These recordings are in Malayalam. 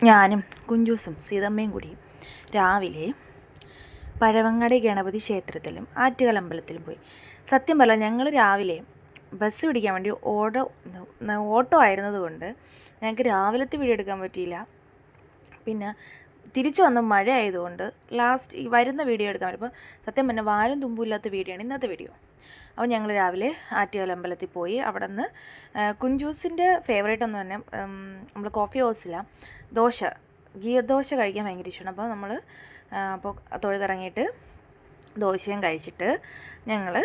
ഞാനും കുഞ്ചൂസും സീതമ്മയും കൂടി രാവിലെ പഴവങ്ങാടി ഗണപതി ക്ഷേത്രത്തിലും ആറ്റുകാൽ അമ്പലത്തിലും പോയി. സത്യം പറഞ്ഞാൽ ഞങ്ങൾ രാവിലെ ബസ് പിടിക്കാൻ വേണ്ടി ഓട്ടോ ആയിരുന്നത് കൊണ്ട് ഞങ്ങൾക്ക് രാവിലത്തെ വീഡിയോ എടുക്കാൻ പറ്റിയില്ല. പിന്നെ തിരിച്ചു വന്ന മഴ ആയതുകൊണ്ട് ലാസ്റ്റ് വരുന്ന വീഡിയോ എടുക്കാൻ പറ്റും. അപ്പോൾ സത്യം പറഞ്ഞാൽ വാലും തുമ്പുമില്ലാത്ത വീഡിയോ ആണ് ഇന്നത്തെ വീഡിയോ. അപ്പോൾ ഞങ്ങൾ രാവിലെ ആറ്റുകാൽ അമ്പലത്തിൽ പോയി. അവിടെ നിന്ന് കുഞ്ചൂസിൻ്റെ ഫേവറേറ്റ് എന്ന് പറഞ്ഞാൽ നമ്മൾ കോഫി ഹൗസിലാണ് ഗീ ദോശ കഴിക്കാൻ ഭയങ്കര ഇഷ്ടമാണ്. അപ്പോൾ നമ്മൾ തൊഴുതിറങ്ങിയിട്ട് ദോശയും കഴിച്ചിട്ട് ഞങ്ങൾ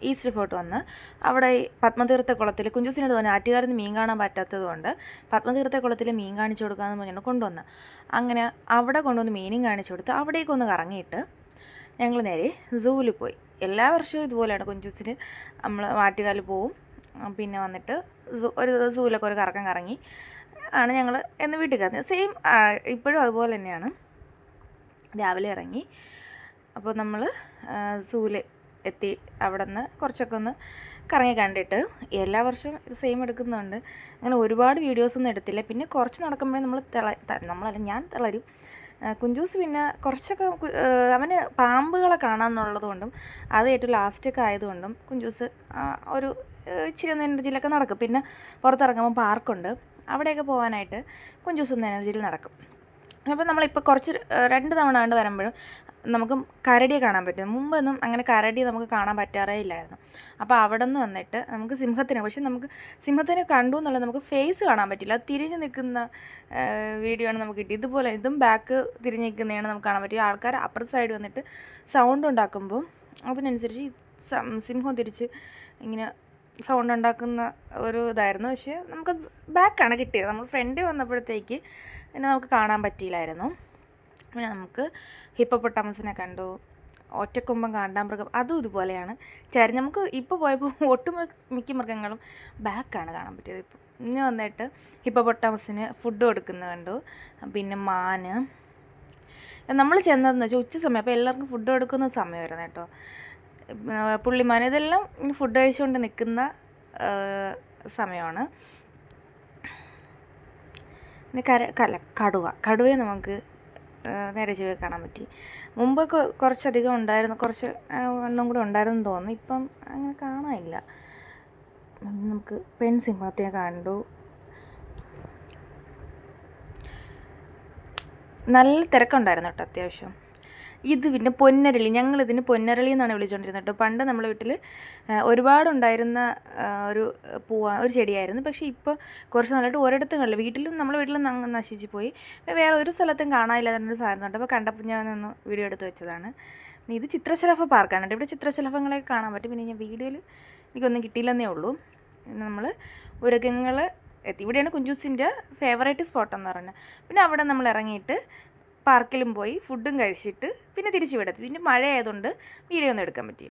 ഈസ്റ്റ് ഫോർട്ട് വന്ന് അവിടെ പത്മതീർത്ഥ കുളത്തിൽ കുഞ്ചൂസിനോട് തോന്നി ആറ്റുകാരിൽ നിന്ന് മീൻ കാണാൻ പറ്റാത്തത് കൊണ്ട് പത്മതീർത്ഥ കുളത്തിൽ മീൻ കാണിച്ചു കൊടുക്കാമെന്ന് പറഞ്ഞാൽ കൊണ്ടുവന്ന്. അങ്ങനെ അവിടെ കൊണ്ടുവന്ന് മീനും കാണിച്ചു കൊടുത്ത് അവിടേക്കൊന്ന് കറങ്ങിയിട്ട് ഞങ്ങൾ നേരെ സൂവിൽ പോയി. എല്ലാ വർഷവും ഇതുപോലെയാണ്. കുഞ്ചൂസിന് നമ്മൾ ആറ്റുകാൽ പോവും, പിന്നെ വന്നിട്ട് ഒരു സൂവിലൊക്കെ ഒരു കറക്കം കറങ്ങി ആണ് ഞങ്ങൾ എന്ന് വീട്ടിൽ കയറുന്നത്. സെയിം ഇപ്പോഴും അതുപോലെ തന്നെയാണ്. രാവിലെ ഇറങ്ങി അപ്പോൾ നമ്മൾ സൂവിൽ എത്തി. അവിടെ നിന്ന് കുറച്ചൊക്കെ ഒന്ന് കറങ്ങി കണ്ടിട്ട് എല്ലാ വർഷവും ഇത് സെയിം എടുക്കുന്നുണ്ട്. അങ്ങനെ ഒരുപാട് വീഡിയോസൊന്നും എടുത്തില്ല. പിന്നെ കുറച്ച് നടക്കുമ്പോഴേ ഞാൻ തളരും. കുഞ്ചൂസ് പിന്നെ കുറച്ചൊക്കെ അവന് പാമ്പുകളെ കാണാമെന്നുള്ളത് കൊണ്ടും അത് ഏറ്റവും ലാസ്റ്റൊക്കെ ആയതുകൊണ്ടും കുഞ്ചൂസ് ഒരു ഇച്ചിരി ഒന്ന് എനർജിയിലൊക്കെ നടക്കും. പിന്നെ പുറത്തിറങ്ങുമ്പോൾ പാർക്കുണ്ട്, അവിടെയൊക്കെ പോകാനായിട്ട് കുഞ്ചൂസ് ഒന്ന് എനർജിയിൽ നടക്കും. അപ്പോൾ നമ്മളിപ്പോൾ കുറച്ച് 2 തവണ കണ്ട് വരുമ്പോഴും നമുക്ക് കരടിയെ കാണാൻ പറ്റും. മുമ്പൊന്നും അങ്ങനെ കരടി നമുക്ക് കാണാൻ പറ്റാറേ ഇല്ലായിരുന്നു. അപ്പോൾ അവിടെ നിന്ന് വന്നിട്ട് നമുക്ക് പക്ഷേ നമുക്ക് സിംഹത്തിനെ കണ്ടു എന്നുള്ളത് നമുക്ക് ഫേസ് കാണാൻ പറ്റില്ല. തിരിഞ്ഞ് നിൽക്കുന്ന വീഡിയോ ആണ് നമുക്ക് കിട്ടിയത്. ഇതുപോലെ ഇതും ബാക്ക് തിരിഞ്ഞ് നിൽക്കുന്നതാണ് നമുക്ക് കാണാൻ പറ്റിയ. ആൾക്കാർ അപ്പുറത്തെ സൈഡ് വന്നിട്ട് സൗണ്ട് ഉണ്ടാക്കുമ്പോൾ അതിനനുസരിച്ച് സിംഹം തിരിച്ച് ഇങ്ങനെ സൗണ്ട് ഉണ്ടാക്കുന്ന ഒരു ഇതായിരുന്നു. പക്ഷേ നമുക്ക് ബാക്കാണ് കിട്ടിയത്. നമ്മൾ ഫ്രണ്ട് വന്നപ്പോഴത്തേക്ക് പിന്നെ നമുക്ക് കാണാൻ പറ്റിയില്ലായിരുന്നു. പിന്നെ നമുക്ക് ഹിപ്പോപ്പൊട്ടാമസിനെ കണ്ടു, ഒറ്റക്കൊമ്പൻ കാണ്ടാമൃഗം, അതും ഇതുപോലെയാണ്. നമുക്ക് ഇപ്പോൾ പോയപ്പോൾ മിക്ക മൃഗങ്ങളും ബാക്കാണ് കാണാൻ പറ്റിയത്. ഇപ്പോൾ ഇനി വന്നിട്ട് ഹിപ്പോപ്പൊട്ടാമസിന് ഫുഡ് കൊടുക്കുന്നത് കണ്ടു. പിന്നെ മാന് നമ്മൾ ചെന്നതെന്ന് വെച്ചാൽ ഉച്ച സമയം, അപ്പോൾ എല്ലാവർക്കും ഫുഡ് കൊടുക്കുന്ന സമയമായിരുന്നു കേട്ടോ. പുള്ളിമാൻ ഇതെല്ലാം ഫുഡ് കഴിച്ചുകൊണ്ട് നിൽക്കുന്ന സമയമാണ്. പിന്നെ കടുവയെ നമുക്ക് നേരെ ചെവി കാണാൻ പറ്റി. മുമ്പൊക്കെ കുറച്ചധികം ഉണ്ടായിരുന്നു, കുറച്ച് എണ്ണം കൂടെ ഉണ്ടായിരുന്നു തോന്നുന്നു. ഇപ്പം അങ്ങനെ കാണാനില്ല. നമുക്ക് പെൺസിംഹത്തിനെ കണ്ടു. നല്ല തിരക്കുണ്ടായിരുന്നു കേട്ടോ അത്യാവശ്യം. ഇത് പിന്നെ പൊന്നരളി, ഞങ്ങളിതിന് പൊന്നരളി എന്നാണ് വിളിച്ചുകൊണ്ടിരുന്നത് കേട്ടോ. പണ്ട് നമ്മുടെ വീട്ടിൽ ഒരുപാടുണ്ടായിരുന്ന ഒരു ചെടിയായിരുന്നു. പക്ഷേ ഇപ്പോൾ കുറച്ച് നാളായിട്ട് ഒരിടത്തും കണ്ടില്ല. നമ്മുടെ വീട്ടിലും നശിച്ചു പോയി. വേറെ ഒരു സ്ഥലത്തും കാണാനില്ല എന്നൊരു സാധനം ഉണ്ട്. അപ്പോൾ കണ്ടപ്പോൾ ഞാൻ ഒന്ന് വീഡിയോ എടുത്ത് വെച്ചതാണ്. ഇത് ചിത്രശലഭ പാർക്കാണ് കേട്ടോ. ഇവിടെ ചിത്രശലഭങ്ങളൊക്കെ കാണാൻ പറ്റും. പിന്നെ ഞാൻ വീഡിയോയിൽ എനിക്കൊന്നും കിട്ടിയില്ലെന്നേ ഉള്ളൂ. നമ്മൾ ഉരകങ്ങൾ എത്തി. ഇവിടെയാണ് കുഞ്ചൂസിൻ്റെ ഫേവറേറ്റ് സ്പോട്ടെന്ന് പറഞ്ഞത്. പിന്നെ അവിടെ നമ്മൾ ഇറങ്ങിയിട്ട് പാർക്കിലും പോയി ഫുഡും കഴിച്ചിട്ട് പിന്നെ തിരിച്ചു വിടത്തി. പിന്നെ മഴ ആയതുകൊണ്ട് വീഡിയോ ഒന്നും എടുക്കാൻ പറ്റിയില്ല.